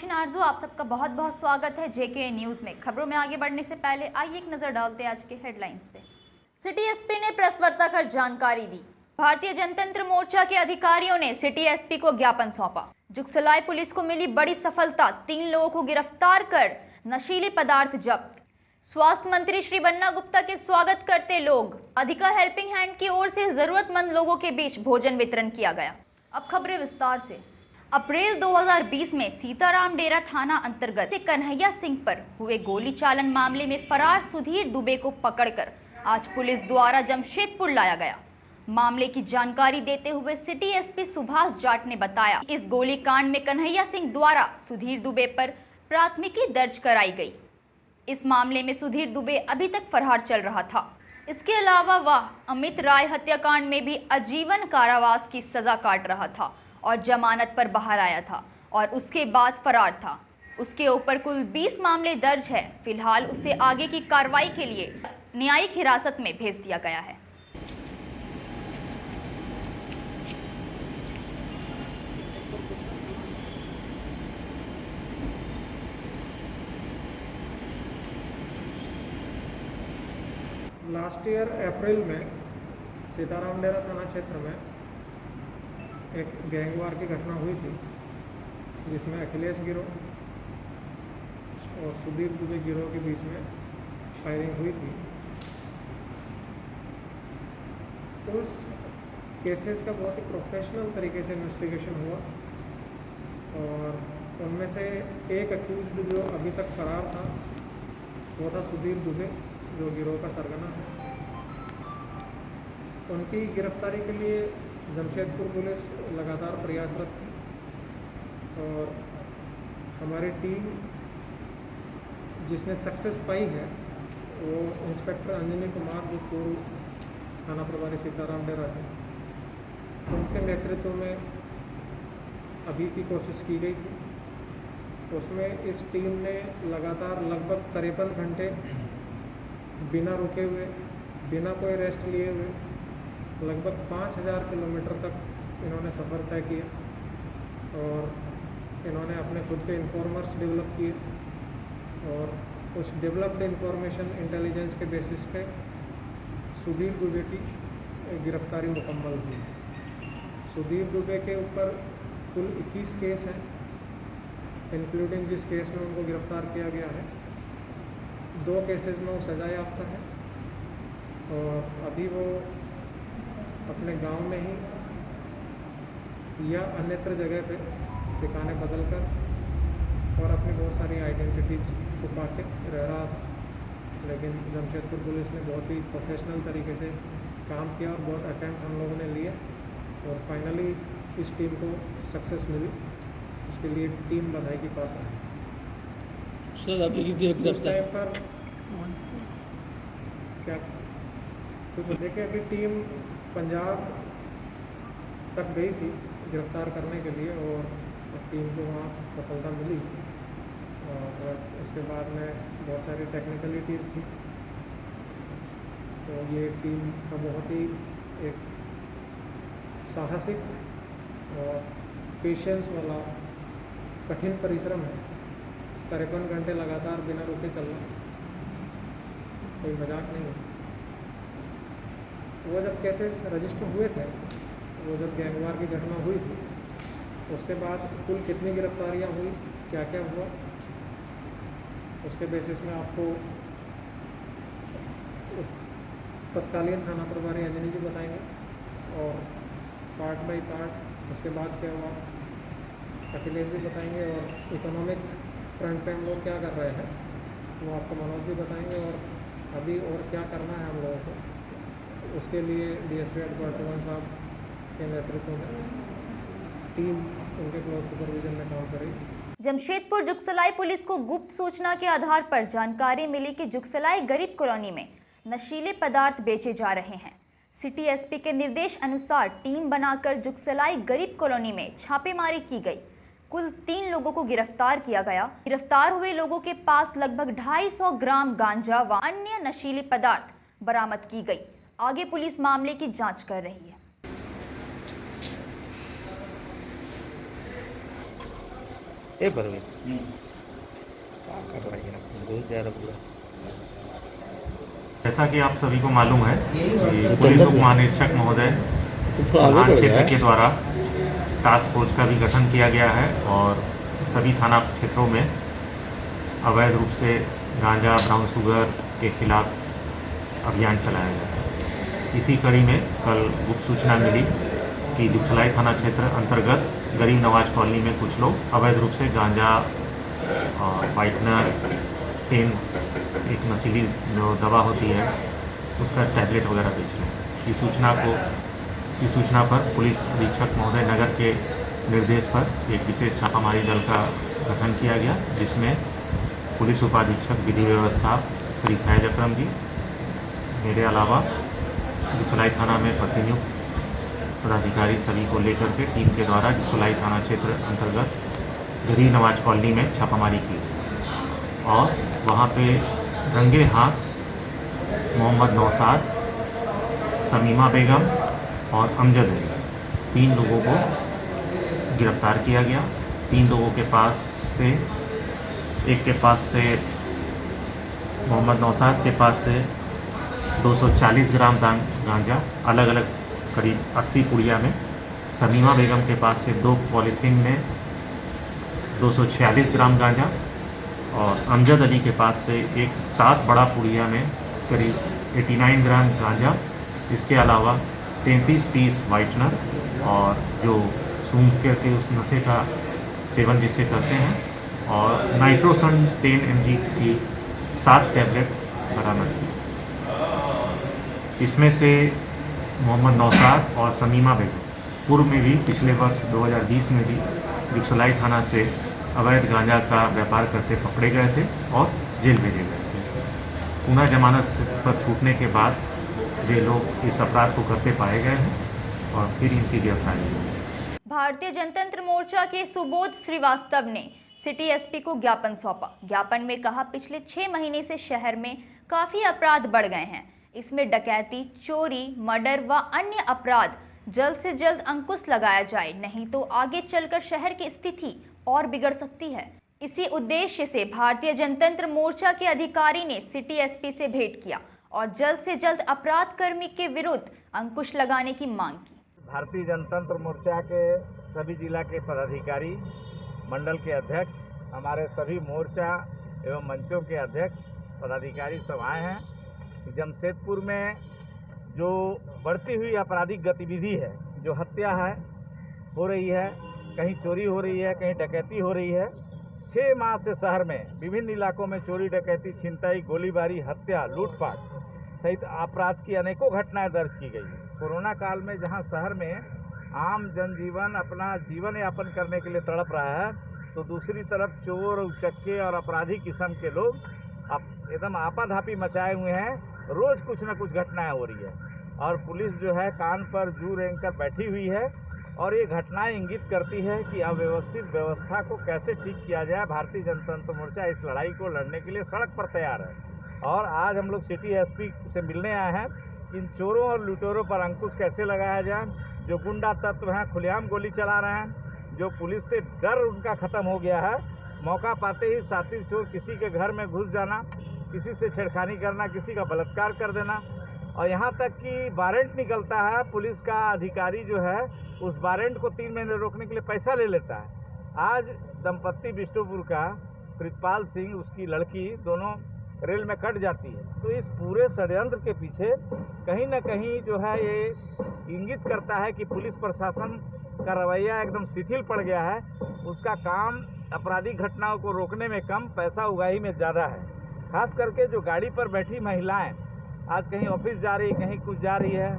नाशिन आरजू, आप सबका बहुत बहुत स्वागत है जेके न्यूज में। खबरों में आगे बढ़ने से पहले आइए एक नजर डालते हैं आज के हेडलाइंस पे। सिटी एसपी ने प्रेस वार्ता कर जानकारी दी। भारतीय जनतंत्र मोर्चा के अधिकारियों ने सिटी एसपी को ज्ञापन सौंपा। जुगसलाई पुलिस को मिली बड़ी सफलता, 3 लोगों को गिरफ्तार कर नशीले पदार्थ जब्त। स्वास्थ्य मंत्री श्री बन्ना गुप्ता के स्वागत करते लोग। अधिका हेल्पिंग हैंड की ओर से जरूरतमंद लोगों के बीच भोजन वितरण किया गया। अब खबरें विस्तार से। अप्रैल 2020 में सीताराम डेरा थाना अंतर्गत कन्हैया सिंह पर हुए गोली चालन मामले में फरार सुधीर दुबे को पकड़कर आज पुलिस द्वारा जमशेदपुर लाया गया। मामले की जानकारी देते हुए सिटी एसपी सुभाष जाट ने बताया, इस गोलीकांड में कन्हैया सिंह द्वारा सुधीर दुबे पर प्राथमिकी दर्ज कराई गई। इस मामले में सुधीर दुबे अभी तक फरार चल रहा था। इसके अलावा वह अमित राय हत्याकांड में भी आजीवन कारावास की सजा काट रहा था और जमानत पर बाहर आया था और उसके बाद फरार था। उसके ऊपर कुल 20 मामले दर्ज है। फिलहाल उसे आगे की कार्रवाई के लिए न्यायिक हिरासत में भेज दिया गया है। लास्ट ईयर अप्रैल में सीताराम डेरा थाना क्षेत्र में एक गैंगवार की घटना हुई थी, जिसमें अखिलेश गिरोह और सुधीर दुबे गिरोह के बीच में फायरिंग हुई थी। उस केसेस का बहुत ही प्रोफेशनल तरीके से इन्वेस्टिगेशन हुआ और उनमें से एक अक्यूज्ड जो अभी तक फरार था वो था सुधीर दुबे, जो गिरोह का सरगना है। उनकी गिरफ्तारी के लिए जमशेदपुर पुलिस लगातार प्रयासरत थी और हमारी टीम जिसने सक्सेस पाई है वो इंस्पेक्टर अंजनी कुमार, जो पूर्व थाना प्रभारी सीताराम डेरा है, उनके नेतृत्व में अभी की कोशिश की गई थी। उसमें इस टीम ने लगातार लगभग 53 घंटे बिना रुके हुए, बिना कोई रेस्ट लिए हुए लगभग 5000 किलोमीटर तक इन्होंने सफ़र तय किया और इन्होंने अपने खुद के इन्फॉर्मर्स डेवलप किए और उस डेवलप्ड इंफॉर्मेशन इंटेलिजेंस के बेसिस पे सुधीर दुबे की गिरफ्तारी मुकम्मल हुई। सुधीर दुबे के ऊपर कुल 21 केस हैं, इंक्लूडिंग जिस केस में उनको गिरफ्तार किया गया है। 2 केसेस में वो सजा याफ्ता है और अभी वो अपने गांव में ही या अन्यत्र जगह पे ठिकाने बदल कर और अपनी बहुत सारी आइडेंटिटीज छुपा के रह रहा था। लेकिन जमशेदपुर पुलिस ने बहुत ही प्रोफेशनल तरीके से काम किया और बहुत अटेम्प्ट हम लोगों ने लिए और फाइनली इस टीम को सक्सेस मिली। उसके लिए टीम बधाई की पात्र है। सर अभी उस टाइम पर क्या कुछ देखिए, अभी टीम पंजाब तक गई थी गिरफ्तार करने के लिए और टीम को वहाँ सफलता मिली और उसके बाद में बहुत सारी टेक्निकलिटीज़ थी। तो ये टीम का बहुत ही एक साहसिक और पेशेंस वाला कठिन परिश्रम है। 53 घंटे लगातार बिना रुके चलना कोई मजाक नहीं है। वो जब केसेस रजिस्टर हुए थे, वो जब गैंगवार की घटना हुई थी, उसके बाद कुल कितनी गिरफ्तारियां हुई, क्या क्या हुआ, उसके बेसिस में आपको उस तत्कालीन थाना प्रभारी अंजनी जी बताएंगे और पार्ट बाय पार्ट उसके बाद क्या हुआ अखिलेश जी बताएंगे और इकोनॉमिक फ्रंट पे हम लोग क्या कर रहे हैं वो आपको मनोज जी बताएंगे और अभी और क्या करना है हम लोगों को। उसके लिए डीएसपी हेडक्वार्टर 1 साहब के नेतृत्व में टीम उनके क्लोज सुपरविजन में काम करेगी। जमशेदपुर जुगसलाई पुलिस को गुप्त सूचना के आधार पर जानकारी मिली कि जुगसलाई गरीब कॉलोनी में नशीले पदार्थ बेचे जा रहे हैं। सिटी एसपी के निर्देश अनुसार टीम बनाकर जुगसलाई गरीब कॉलोनी में छापेमारी की गई। कुल 3 लोगों को गिरफ्तार किया गया। गिरफ्तार हुए लोगों के पास लगभग 250 ग्राम गांजा व अन्य नशीले पदार्थ बरामद की गई। आगे पुलिस मामले की जांच कर रही है। ए परवीन क्या कर रही है घुस जा रहा पूरा जैसा कि आप सभी को मालूम है कि पुलिस उप महानिरीक्षक महोदय तो थोड़ा आगे प्रधान बढ़ क्षेत्र गया के द्वारा टास्क फोर्स का भी गठन किया गया है और सभी थाना क्षेत्रों में अवैध रूप से गांजा ब्राउन शुगर के खिलाफ अभियान चलाया गया है। इसी कड़ी में कल गुप्त सूचना मिली कि दुखलाई थाना क्षेत्र अंतर्गत गरीब नवाज कॉलोनी में कुछ लोग अवैध रूप से गांजा और वाइटनर पेन एक नशीली जो दवा होती है उसका टैबलेट वगैरह बेच रहे हैं। इस सूचना पर पुलिस अधीक्षक महोदय नगर के निर्देश पर एक विशेष छापामारी दल का गठन किया गया, जिसमें पुलिस उपाधीक्षक विधि व्यवस्था श्री फैज अकरम जी, मेरे अलावा दुखलाई थाना में प्रतिनियुक्त पदाधिकारी सभी को लेकर के टीम के द्वारा दुखलाई थाना क्षेत्र अंतर्गत गरीब नवाज कॉलोनी में छापामारी की और वहाँ पे रंगे हाथ मोहम्मद नौसाद, समीमा बेगम और अमजद अली 3 लोगों को गिरफ्तार किया गया। 3 लोगों के पास से एक के पास से मोहम्मद नौसाद के पास से 240 ग्राम गांजा अलग अलग करीब 80 पुड़िया में, समीमा बेगम के पास से 2 पॉलीथीन में 246 ग्राम गांजा और अमजद अली के पास से एक 7 बड़ा पुड़िया में करीब 89 ग्राम गांजा। इसके अलावा 33 पीस वाइटनर और जो सूंघ करके उस नशे का सेवन जिससे करते हैं और नाइट्रोसन 10 mg की 7 टैबलेट बरामद की। इसमें से मोहम्मद नौसाद और समीमा बेगम पूर्व में भी पिछले वर्ष 2020 में भी दुखलाई थाना से अवैध गांजा का व्यापार करते पकड़े गए थे और जेल भेजे गए थे। पुनः जमानत पर छूटने के बाद वे लोग इस अपराध को करते पाए गए हैं और फिर इनकी गिरफ्तारी हुई। भारतीय जनतंत्र मोर्चा के सुबोध श्रीवास्तव ने सिटी एसपी को ज्ञापन सौंपा। ज्ञापन में कहा पिछले 6 महीने से शहर में काफी अपराध बढ़ गए हैं। इसमें डकैती, चोरी, मर्डर व अन्य अपराध जल्द से जल्द अंकुश लगाया जाए, नहीं तो आगे चलकर शहर की स्थिति और बिगड़ सकती है। इसी उद्देश्य से भारतीय जनतंत्र मोर्चा के अधिकारी ने सिटी एसपी से भेंट किया और जल्द से जल्द अपराध कर्मी के विरुद्ध अंकुश लगाने की मांग की। भारतीय जनतंत्र मोर्चा के सभी जिला के पदाधिकारी, मंडल के अध्यक्ष, हमारे सभी मोर्चा एवं मंचों के अध्यक्ष पदाधिकारी सब आए हैं। जमशेदपुर में जो बढ़ती हुई आपराधिक गतिविधि है, जो हत्या है हो रही है, कहीं चोरी हो रही है, कहीं डकैती हो रही है। 6 माह से शहर में विभिन्न इलाकों में चोरी, डकैती, छिनताई, गोलीबारी, हत्या, लूटपाट सहित अपराध की अनेकों घटनाएं दर्ज की गई। कोरोना काल में जहां शहर में आम जनजीवन अपना जीवन यापन करने के लिए तड़प रहा है, तो दूसरी तरफ चोर, उचक्के और अपराधी किस्म के लोग एकदम आपाधापी मचाए हुए हैं। रोज कुछ न कुछ घटनाएं हो रही है और पुलिस जो है कान पर जू रेंग कर बैठी हुई है और ये घटनाएं इंगित करती है कि अव्यवस्थित व्यवस्था को कैसे ठीक किया जाए। भारतीय जनतंत्र मोर्चा इस लड़ाई को लड़ने के लिए सड़क पर तैयार है और आज हम लोग सिटी एसपी से मिलने आए हैं। इन चोरों और लुटेरों पर अंकुश कैसे लगाया जाए। जो गुंडा तत्व हैं खुलेआम गोली चला रहे हैं, जो पुलिस से डर उनका खत्म हो गया है। मौका पाते ही साथी चोर किसी के घर में घुस जाना, किसी से छेड़खानी करना, किसी का बलात्कार कर देना और यहाँ तक कि वारंट निकलता है, पुलिस का अधिकारी जो है उस वारंट को 3 महीने रोकने के लिए पैसा ले लेता है। आज दंपत्ति बिष्टुपुर का प्रीतपाल सिंह, उसकी लड़की, दोनों रेल में कट जाती है। तो इस पूरे षड्यंत्र के पीछे कहीं ना कहीं जो है ये इंगित करता है कि पुलिस प्रशासन का रवैया एकदम शिथिल पड़ गया है। उसका काम आपराधिक घटनाओं को रोकने में कम, पैसा उगाही में ज़्यादा है। खास करके जो गाड़ी पर बैठी महिलाएं आज कहीं ऑफिस जा रही, कहीं कुछ जा रही है,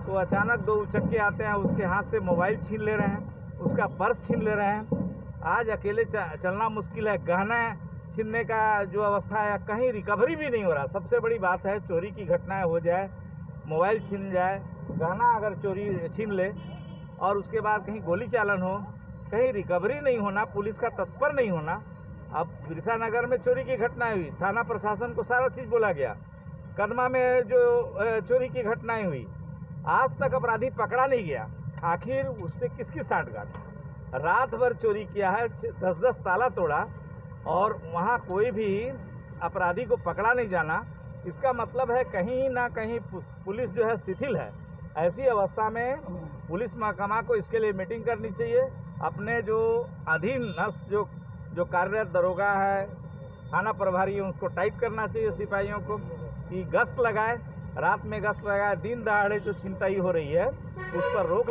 तो अचानक 2 उचक्के आते हैं, उसके हाथ से मोबाइल छीन ले रहे हैं, उसका पर्स छीन ले रहे हैं। आज अकेले चलना मुश्किल है, गहना छीनने का जो अवस्था है, कहीं रिकवरी भी नहीं हो रहा। सबसे बड़ी बात है चोरी की घटनाएं हो जाए, मोबाइल छीन जाए, गहना अगर चोरी छीन ले और उसके बाद कहीं गोली चालन हो, कहीं रिकवरी नहीं होना, पुलिस का तत्पर नहीं होना। अब बिरसा नगर में चोरी की घटनाएं हुई, थाना प्रशासन को सारा चीज़ बोला गया। कदमा में जो चोरी की घटनाएं हुई, आज तक अपराधी पकड़ा नहीं गया। आखिर उससे किसकी सांठगांठ? रात भर चोरी किया है, 10-10 ताला तोड़ा और वहाँ कोई भी अपराधी को पकड़ा नहीं जाना, इसका मतलब है कहीं ना कहीं पुलिस जो है शिथिल है। ऐसी अवस्था में पुलिस महकमा को इसके लिए मीटिंग करनी चाहिए। अपने जो अधीनस्थ जो कार्यरत दरोगा है, थाना प्रभारी है, उसको टाइट करना चाहिए सिपाहियों को कि गश्त लगाए, रात में गश्त लगाए। दिन दहाड़े जो छिनताई हो रही है उस पर रोक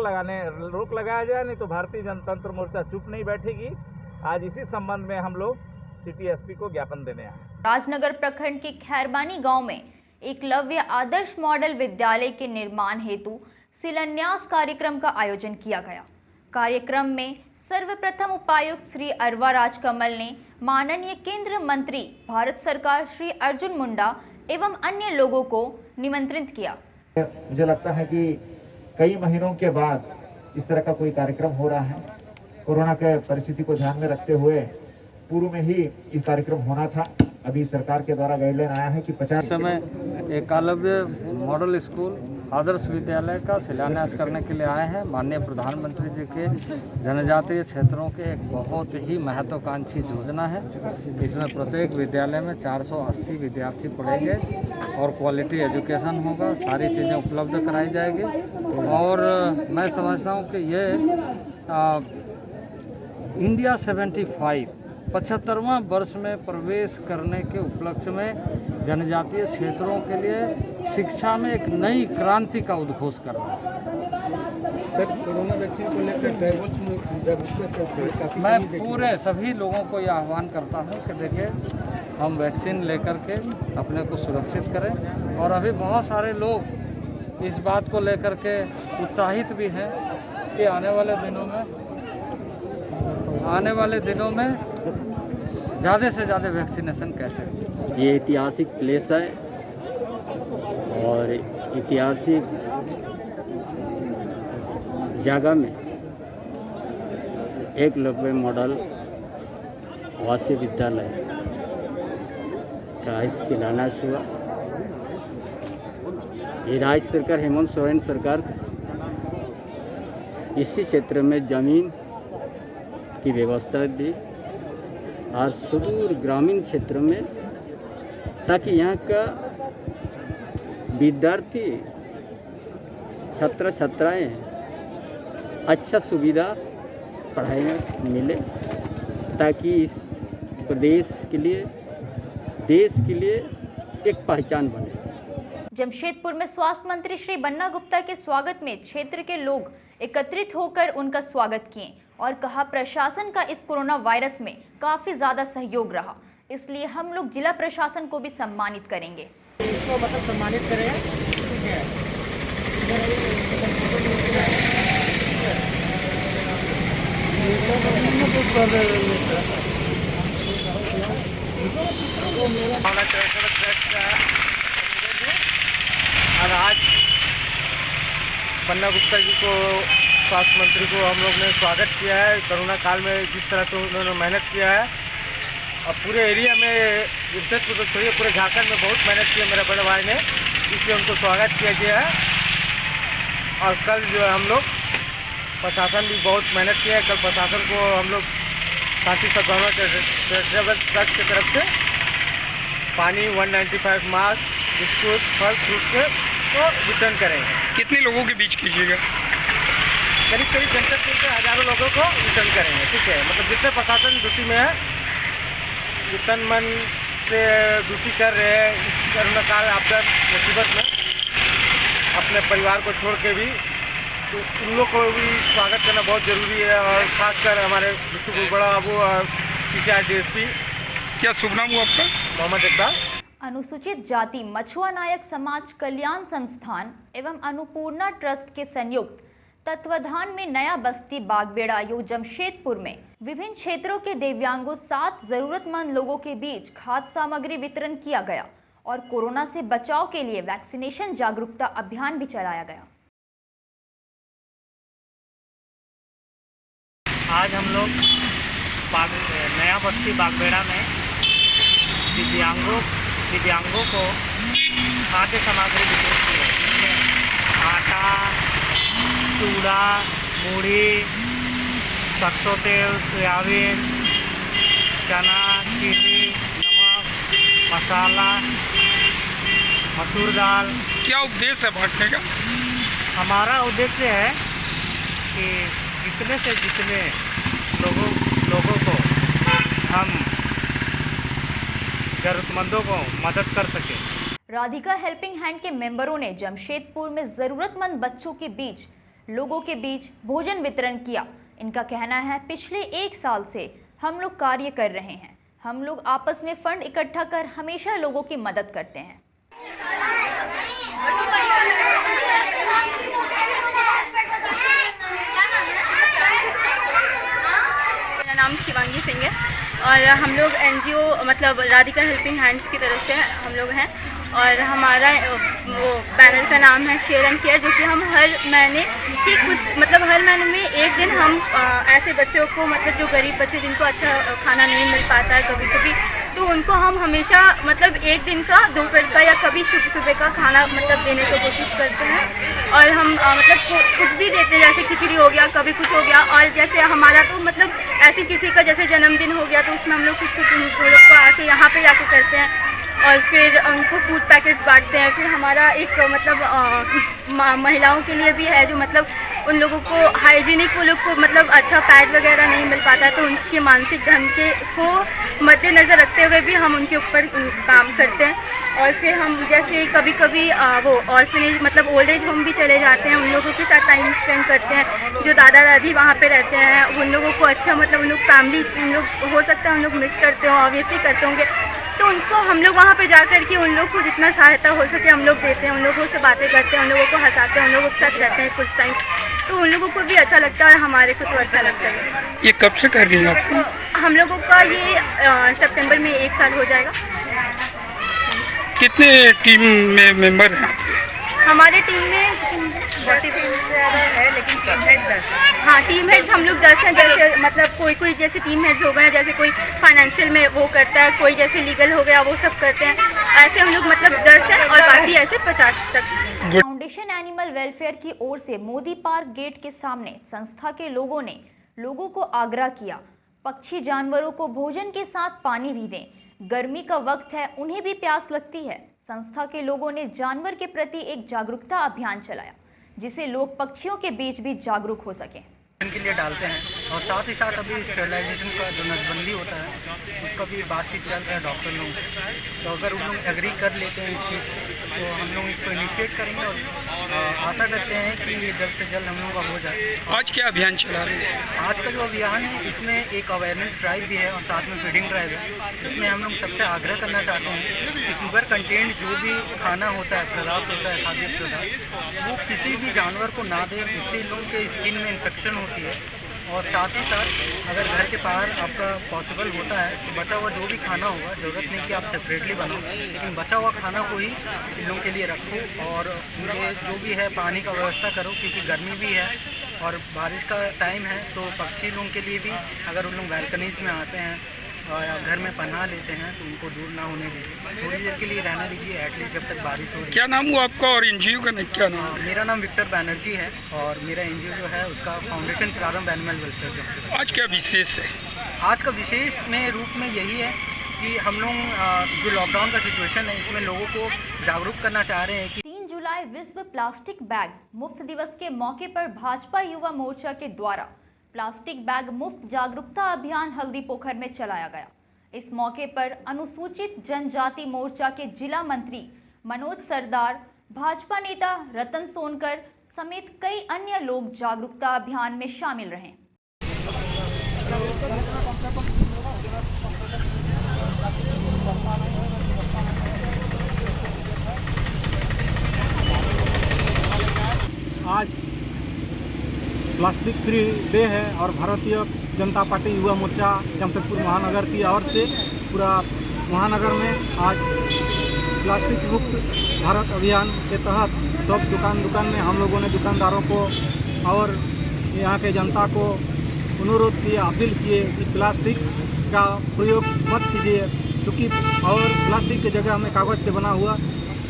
लगाया जाए, नहीं तो भारतीय जनतंत्र मोर्चा चुप नहीं बैठेगी। आज इसी संबंध में हम लोग सिटी एसपी को ज्ञापन देने आए। राजनगर प्रखंड के खैरबानी गांव में एकलव्य आदर्श मॉडल विद्यालय के निर्माण हेतु शिलान्यास कार्यक्रम का आयोजन किया गया। कार्यक्रम में सर्वप्रथम उपायुक्त श्री अरवा राजकमल ने माननीय केंद्र मंत्री भारत सरकार श्री अर्जुन मुंडा एवं अन्य लोगों को निमंत्रित किया। मुझे लगता है कि कई महीनों के बाद इस तरह का कोई कार्यक्रम हो रहा है। कोरोना के परिस्थिति को ध्यान में रखते हुए पूर्व में ही ये कार्यक्रम होना था। अभी सरकार के द्वारा गाइडलाइन आया है कि 50 समय एकलव्य मॉडल स्कूल आदर्श विद्यालय का शिलान्यास करने के लिए आए हैं। माननीय प्रधानमंत्री जी के जनजातीय क्षेत्रों के एक बहुत ही महत्वाकांक्षी योजना है। इसमें प्रत्येक विद्यालय में 480 विद्यार्थी पढ़ेंगे और क्वालिटी एजुकेशन होगा, सारी चीज़ें उपलब्ध कराई जाएगी। और मैं समझता हूँ कि ये इंडिया 75वां वर्ष में प्रवेश करने के उपलक्ष्य में जनजातीय क्षेत्रों के लिए शिक्षा में एक नई क्रांति का उद्घोष कर रहा है। सर, कोरोना वैक्सीन को लेकर ट्राइबल्स में जागरूकता मैं पूरे सभी लोगों को यह आह्वान करता हूं कि देखिए, हम वैक्सीन लेकर के अपने को सुरक्षित करें। और अभी बहुत सारे लोग इस बात को लेकर के उत्साहित भी हैं कि आने वाले दिनों में ज़्यादा से ज़्यादा वैक्सीनेशन कैसे। ये ऐतिहासिक प्लेस है और ऐतिहासिक जगह में एकलव्य मॉडल आवासीय विद्यालय का शिलान्यास हुआ। ये राज्य सरकार हेमंत सोरेन सरकार इसी क्षेत्र में जमीन की व्यवस्था दी और सुदूर ग्रामीण क्षेत्र में, ताकि यहाँ का विद्यार्थी छात्र छात्राएँ अच्छा सुविधा पढ़ाई में मिले, ताकि इस प्रदेश के लिए, देश के लिए एक पहचान बने। जमशेदपुर में स्वास्थ्य मंत्री श्री बन्ना गुप्ता के स्वागत में क्षेत्र के लोग एकत्रित होकर उनका स्वागत किए और कहा प्रशासन का इस कोरोना वायरस में काफी ज्यादा सहयोग रहा, इसलिए हम लोग जिला प्रशासन को भी सम्मानित करेंगे। इसको मतलब सम्मानित करें, ठीक है। और आज बन्ना गुप्ता जी को, स्वास्थ्य मंत्री को हम लोग ने स्वागत किया है। कोरोना काल में जिस तरह से उन्होंने मेहनत किया है और पूरे एरिया में, जमशेदपुर तो छोड़िए पूरे झारखंड में बहुत मेहनत की है मेरे बड़े भाई ने, इसलिए उनको स्वागत किया गया है। और कल जो है हम लोग प्रशासन भी बहुत मेहनत किया है। कल प्रशासन को हम लोग शांति सद्भावना ट्रस्ट की तरफ से पानी 195 मास्क, बिस्कुट, फल फ्रूट के तो वितरण करेंगे। कितने लोगों के बीच कीजिएगा? करीब जमशेदपुर के हज़ारों लोगों को वितरण करेंगे, ठीक है। मतलब जितने प्रशासन ड्यूटी में है, तन मन से ड्यूटी कर रहे हैं इस कोरोना काल आपदा मुसीबत में, अपने परिवार को छोड़ के भी, तो उन लोग को भी स्वागत करना बहुत ज़रूरी है। और खासकर हमारे डिस्ट्रिक्ट बड़ा बाबू और CCR DSP। क्या शुभ नाम हुआ आपका? मोहम्मद इकबाल। अनुसूचित जाति मछुआ नायक समाज कल्याण संस्थान एवं अन्नपूर्णा ट्रस्ट के संयुक्त तत्वाधान में नया बस्ती बागबेड़ा यू जमशेदपुर में विभिन्न क्षेत्रों के दिव्यांगों 7 जरूरतमंद लोगों के बीच खाद्य सामग्री वितरण किया गया और कोरोना से बचाव के लिए वैक्सीनेशन जागरूकता अभियान भी चलाया गया। आज हम लोग नया बस्ती बागबेड़ा में दिव्यांगों को खाद्य सामग्री वितरित की है, जिसमें आटा, चूड़ा, मूढ़ी, सरसों तेल, सोयाबीन, चना, चीनी, नमक, मसाला, मसूर दाल। क्या उद्देश्य है बांटने का? हमारा उद्देश्य है कि जितने से जितने लोगों को हम ज़रूरतमंदों को मदद कर सकें। राधिका हेल्पिंग हैंड के मेंबरों ने जमशेदपुर में ज़रूरतमंद बच्चों के बीच लोगों के बीच भोजन वितरण किया। इनका कहना है पिछले 1 साल से हम लोग कार्य कर रहे हैं। हम लोग आपस में फंड इकट्ठा कर हमेशा लोगों की मदद करते हैं। मेरा नाम शिवांगी सिंह है और हम लोग NGO मतलब राधिका हेल्पिंग हैंड्स की तरफ से हम लोग हैं और हमारा वो बैनर का नाम है शेयर एंड केयर, जो कि हम हर महीने की कुछ मतलब हर महीने में एक दिन हम ऐसे बच्चों को मतलब जो गरीब बच्चे जिनको अच्छा खाना नहीं मिल पाता है कभी कभी, तो उनको हम हमेशा मतलब एक दिन का, दोपहर का या कभी सुबह का खाना मतलब देने की कोशिश करते हैं। और हम मतलब कुछ भी देते हैं, जैसे खिचड़ी हो गया, कभी कुछ हो गया। और जैसे हमारा तो मतलब ऐसे किसी का जैसे जन्मदिन हो गया तो उसमें हम लोग कुछ लोग को आके यहाँ पे जाके करते हैं और फिर उनको फूड पैकेट्स बांटते हैं। फिर हमारा एक मतलब महिलाओं के लिए भी है जो मतलब उन लोगों को हाइजीनिक, वो लोग को मतलब अच्छा पैड वगैरह नहीं मिल पाता है, तो उनके मानसिक ढंग के को मद्देनज़र रखते हुए भी हम उनके ऊपर काम करते हैं। और फिर हम जैसे कभी कभी वो ऑर्फनेज मतलब ओल्ड एज होम भी चले जाते हैं, उन लोगों के साथ टाइम स्पेंड करते हैं जो दादा दादी वहाँ पे रहते हैं। उन लोगों को अच्छा मतलब उन लोग फैमिली उन लोग हो सकता है उन लोग मिस करते हो, ऑब्वियसली करते होंगे, तो उनको हम लोग वहाँ पे जा कर के उन लोग को जितना सहायता हो सके हम लोग देते हैं, उन लोगों से बातें करते हैं, उन लोगों को हंसाते हैं, उन लोगों के साथ रहते हैं कुछ टाइम, तो उन लोगों को भी अच्छा लगता है और हमारे को तो अच्छा लगता है। ये कब से कर रही हैं आप? हम लोगों का ये सितंबर में 1 साल हो जाएगा। कितने टीम में मेंबर हैं? हमारे टीम में 40 है, लेकिन टीम हेड 10 है। हाँ, टीम हेड्स हम लोग 10 हैं। जैसे मतलब कोई जैसे टीम हेड्स हो गए, जैसे कोई फाइनेंशियल में वो करता है, कोई जैसे लीगल हो गया, वो सब करते हैं। ऐसे हम लोग मतलब 10 हैं और बाकी ऐसे 50 तक। फाउंडेशन एनिमल वेलफेयर की ओर से मोदी पार्क गेट के सामने संस्था के लोगों ने लोगों को आग्रह किया, पक्षी जानवरों को भोजन के साथ पानी भी दें। गर्मी का वक्त है, उन्हें भी प्यास लगती है। संस्था के लोगों ने जानवर के प्रति एक जागरूकता अभियान चलाया, जिससे लोग पक्षियों के बीच भी जागरूक हो सकें। के लिए डालते हैं और साथ ही साथ अभी स्टेरिलाइजेशन का जो नसबंदी होता है उसका भी बातचीत चल रहा है डॉक्टर लोगों से। तो अगर उन लोग एग्री कर लेते हैं इस चीज़ को तो हम लोग इसको इनिशिएट करेंगे और आशा करते हैं कि ये जल्द से जल्द हम लोगों का हो जाए। आज क्या अभियान चला रहे हैं? आज का जो अभियान है इसमें एक अवेयरनेस ड्राइव भी है और साथ में फीडिंग ड्राइव है। इसमें हम लोग सबसे आग्रह करना चाहते हैं कि शुगर कंटेंट जो भी खाना होता है, पदार्थ होता है, खाद्य पदार्थ, वो किसी भी जानवर को ना दें, इससे लोगों के स्किन में इन्फेक्शन होती है। और साथ ही साथ अगर घर के बाहर आपका पॉसिबल होता है तो बचा हुआ जो भी खाना होगा, ज़रूरत नहीं कि आप सेपरेटली बनाओ, लेकिन बचा हुआ खाना को ही इन लोगों के लिए रखो और उनके जो भी है पानी का व्यवस्था करो, क्योंकि गर्मी भी है और बारिश का टाइम है। तो पक्षी लोगों के लिए भी अगर उन लोग बैल्कनीज में आते हैं या घर में पनाह लेते हैं तो उनको दूर ना होने दीजिए, थोड़ी देर के लिए रहने दीजिए, एटलीस्ट जब तक बारिश हो रही है। क्या नाम हुआ आपका और एनजीओ का क्या नाम? मेरा नाम विक्टर बैनर्जी है और मेरा एनजीओ जो है उसका फाउंडेशन प्रारंभ एनिमल वेलफेयर। आज क्या विशेष है? आज का विशेष में रूप में यही है कि हम लोग जो लॉकडाउन का सिचुएशन है इसमें लोगों को जागरूक करना चाह रहे हैं कि 3 जुलाई विश्व प्लास्टिक बैग मुफ्त दिवस के मौके पर भाजपा युवा मोर्चा के द्वारा प्लास्टिक बैग मुफ्त जागरूकता अभियान हल्दी पोखर में चलाया गया। इस मौके पर अनुसूचित जनजाति मोर्चा के जिला मंत्री मनोज सरदार, भाजपा नेता रतन सोनकर समेत कई अन्य लोग जागरूकता अभियान में शामिल रहे। आज प्लास्टिक फ्री डे है और भारतीय जनता पार्टी युवा मोर्चा जमशेदपुर महानगर की ओर से पूरा महानगर में आज प्लास्टिक मुक्त भारत अभियान के तहत सब दुकान में हम लोगों ने दुकानदारों को और यहाँ के जनता को अनुरोध किए, अपील किए कि प्लास्टिक का प्रयोग मत कीजिए, क्योंकि और प्लास्टिक की जगह हमें कागज़ से बना हुआ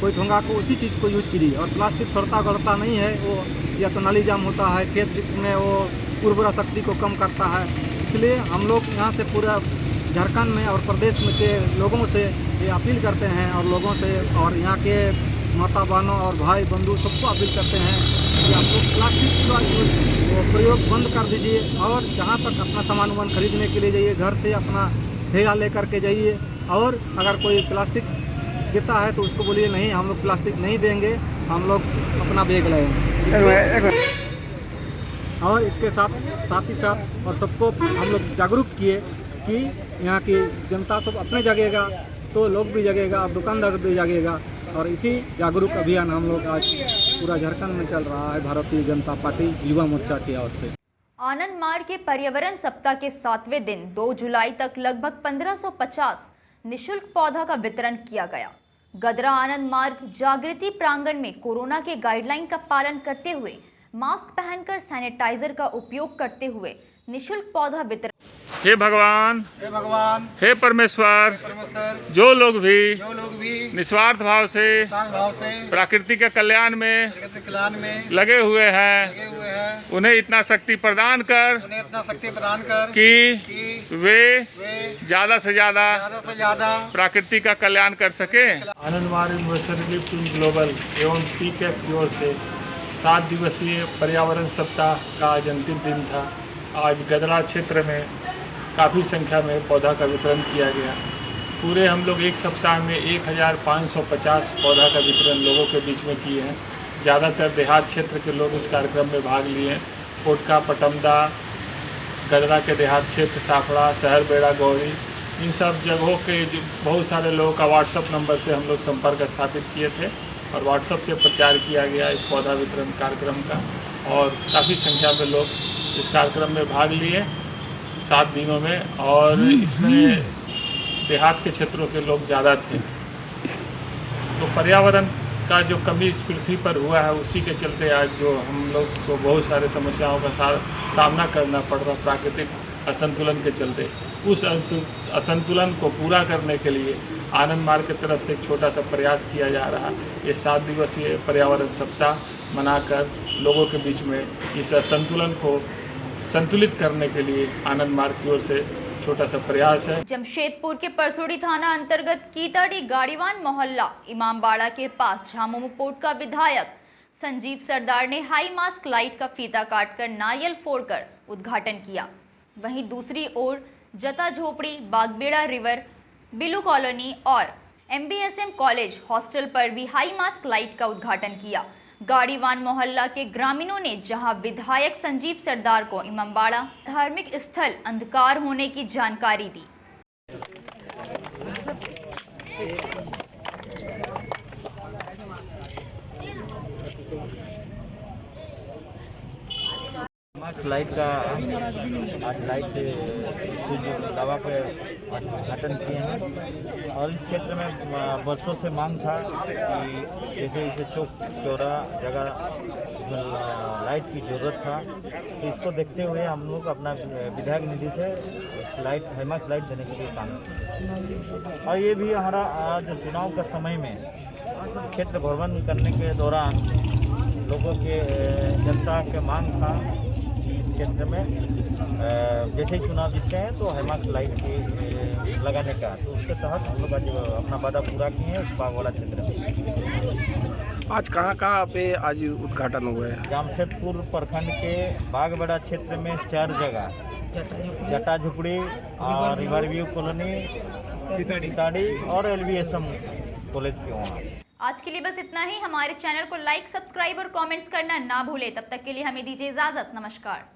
कोई ठोंगा को उसी चीज़ को यूज कीजिए। और प्लास्टिक सड़ता गलता नहीं है, वो या तो नाली जाम होता है, खेत में वो उर्वरा शक्ति को कम करता है। इसलिए हम लोग यहाँ से पूरा झारखंड में और प्रदेश में के लोगों से ये अपील करते हैं और लोगों से और यहाँ के माता बहनों और भाई बंधु सबको अपील करते हैं कि आप लोग प्लास्टिक का प्रयोग बंद कर दीजिए और जहाँ तक अपना सामान वामान खरीदने के लिए जाइए घर से अपना थैला लेकर के जाइए और अगर कोई प्लास्टिक देता है तो उसको बोलिए नहीं हम लोग प्लास्टिक नहीं देंगे, हम लोग अपना बैग लाएंगे। और इसके साथ ही साथ और सबको हम लोग जागरूक किए कि यहाँ की जनता सब अपने जगेगा तो लोग भी जगेगा और दुकानदार भी जगेगा। और इसी जागरूक अभियान हम लोग आज पूरा झारखंड में चल रहा है भारतीय जनता पार्टी युवा मोर्चा की ओर से। आनंद मार्ग के पर्यावरण सप्ताह के 7वें दिन 2 जुलाई तक लगभग 1550 निशुल्क पौधा का वितरण किया गया। गदरा आनंद मार्ग जागृति प्रांगण में कोरोना के गाइडलाइन का पालन करते हुए मास्क पहनकर सैनिटाइजर का उपयोग करते हुए निशुल्क पौधा वितरण। हे भगवान, हे परमेश्वर, जो लोग भी निस्वार्थ भाव से प्रकृति के कल्याण में लगे हुए हैं उन्हें इतना शक्ति प्रदान कर कि वे ज़्यादा से ज़्यादा प्रकृति का कल्याण कर सके। आनंद मार्ग यूनिवर्सिटी टीम ग्लोबल एवं पीकैप की ओर से 7 दिवसीय पर्यावरण सप्ताह का आज अंतिम दिन था। आज गदरा क्षेत्र में काफ़ी संख्या में पौधा का वितरण किया गया। पूरे हम लोग एक सप्ताह में 1550 पौधा का वितरण लोगों के बीच में किए हैं। ज़्यादातर देहात क्षेत्र के लोग इस कार्यक्रम में भाग लिए। कोटका, पटमदा, गदरा के देहात क्षेत्र, साफड़ा, शहर बेड़ा, गौरी, इन सब जगहों के जो बहुत सारे लोगों का व्हाट्सएप नंबर से हम लोग संपर्क स्थापित किए थे और व्हाट्सएप से प्रचार किया गया इस पौधा वितरण कार्यक्रम का और काफ़ी संख्या में लोग इस कार्यक्रम में भाग लिए 7 दिनों में। और इसमें देहात के क्षेत्रों के लोग ज़्यादा थे। तो पर्यावरण का जो कमी इस पृथ्वी पर हुआ है उसी के चलते आज जो हम लोग को बहुत सारे समस्याओं का सामना करना पड़ रहा प्राकृतिक असंतुलन के चलते, उस असंतुलन को पूरा करने के लिए आनंद मार्ग की तरफ से एक छोटा सा प्रयास किया जा रहा है। ये 7 दिवसीय पर्यावरण सप्ताह मनाकर लोगों के बीच में इस असंतुलन को संतुलित करने के लिए आनंद मार्ग की ओर से छोटा सा प्रयास है। जमशेदपुर के परसोड़ी थाना अंतर्गत कीताड़ी गाड़ीवान मोहल्ला इमामबाड़ा के पास झामुमो पोर्ट का विधायक संजीव सरदार ने हाई मास्क लाइट का फीता काटकर नारियल फोड़कर उद्घाटन किया। वहीं दूसरी ओर जता झोपड़ी, बागबेड़ा रिवर, बिलू कॉलोनी और MBSM कॉलेज हॉस्टल पर भी हाई मास्क लाइट का उद्घाटन किया। गाड़ीवान मोहल्ला के ग्रामीणों ने जहां विधायक संजीव सरदार को इमामबाड़ा धार्मिक स्थल अंधकार होने की जानकारी दी। लाइट का आज लाइट दवा पे उद्घाटन किए हैं और इस क्षेत्र में वर्षों से मांग था कि जैसे इसे चौक चौरा जगह लाइट की ज़रूरत था। तो इसको देखते हुए हम लोग अपना विधायक निधि से लाइट हाईमाक्स लाइट देने के लिए काम किया। और ये भी हमारा आज चुनाव का समय में क्षेत्र भ्रमण करने के दौरान लोगों के जनता के मांग था क्षेत्र में जैसे ही चुनाव जीतते हैं तो हाईमाक्स लाइट की लगाने का, तो उसके तहत हम लोग आज अपना वादा पूरा किए हैं उस बागवाला क्षेत्र में। आज कहाँ पे आज उद्घाटन हुआ है? जमशेदपुर प्रखंड के बागबेड़ा क्षेत्र में 4 जगह, जटा झुपड़ी और रिवर व्यू कॉलोनी, कीताड़ी और LBSM कॉलेज के वहाँ। आज के लिए बस इतना ही। हमारे चैनल को लाइक, सब्सक्राइब और कमेंट्स करना ना भूलें। तब तक के लिए हमें दीजिए इजाजत। नमस्कार।